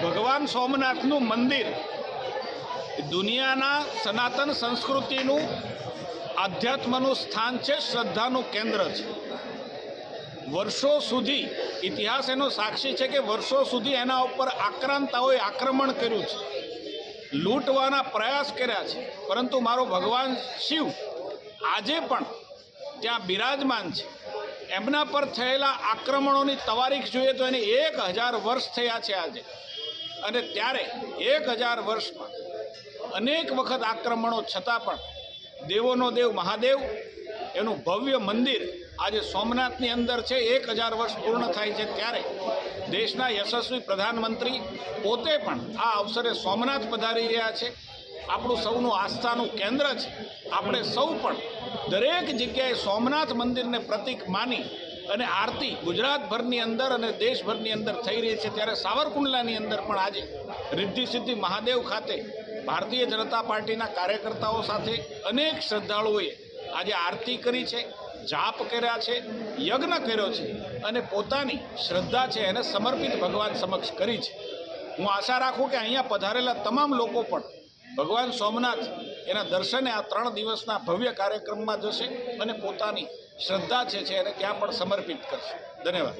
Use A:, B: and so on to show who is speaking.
A: ભગવાન સોમનાથનું મંદિર દુનિયાના સનાતન સંસ્કૃતિનું આધ્યાત્મનું સ્થાન છે, શ્રદ્ધાનું કેન્દ્ર છે. વર્ષો સુધી ઇતિહાસ એનો સાક્ષી છે કે વર્ષો સુધી એના ઉપર આક્રાંતાઓએ આક્રમણ કર્યું છે, લૂંટવાના પ્રયાસ કર્યા છે. પરંતુ મારો ભગવાન શિવ આજે પણ ત્યાં બિરાજમાન છે. એમના પર થયેલા આક્રમણોની તવારીખ જોઈએ તો એને 1000 વર્ષ થયા છે આજે. અને ત્યારે 1000 વર્ષમાં અનેક વખત આક્રમણો છતાં પણ દેવોનો દેવ મહાદેવ એનું ભવ્ય મંદિર આજે સોમનાથની અંદર છે. 1000 વર્ષ પૂર્ણ થાય છે ત્યારે દેશના યશસ્વી પ્રધાનમંત્રી પોતે પણ આ અવસરે સોમનાથ પધારી રહ્યા છે. આપણું સૌનું આસ્થાનું કેન્દ્ર છે. આપણે સૌ પણ દરેક જગ્યાએ સોમનાથ મંદિરને પ્રતીક માની અને આરતી ગુજરાતભરની અંદર અને દેશભરની અંદર થઈ રહી છે. ત્યારે સાવરકુંડલાની અંદર પણ આજે રિદ્ધિ સિદ્ધિ મહાદેવ ખાતે ભારતીય જનતા પાર્ટીના કાર્યકર્તાઓ સાથે અનેક શ્રદ્ધાળુઓએ આજે આરતી કરી છે, જાપ કર્યા છે, યજ્ઞ કર્યો છે અને પોતાની શ્રદ્ધા છે એને સમર્પિત ભગવાન સમક્ષ કરી છે. હું આશા રાખું કે અહીંયા પધારેલા તમામ લોકો પણ ભગવાન સોમનાથ એના દર્શને આ 3 દિવસના ભવ્ય કાર્યક્રમમાં જશે અને પોતાની શ્રદ્ધા છે એને ત્યાં પણ સમર્પિત કરશે. ધન્યવાદ.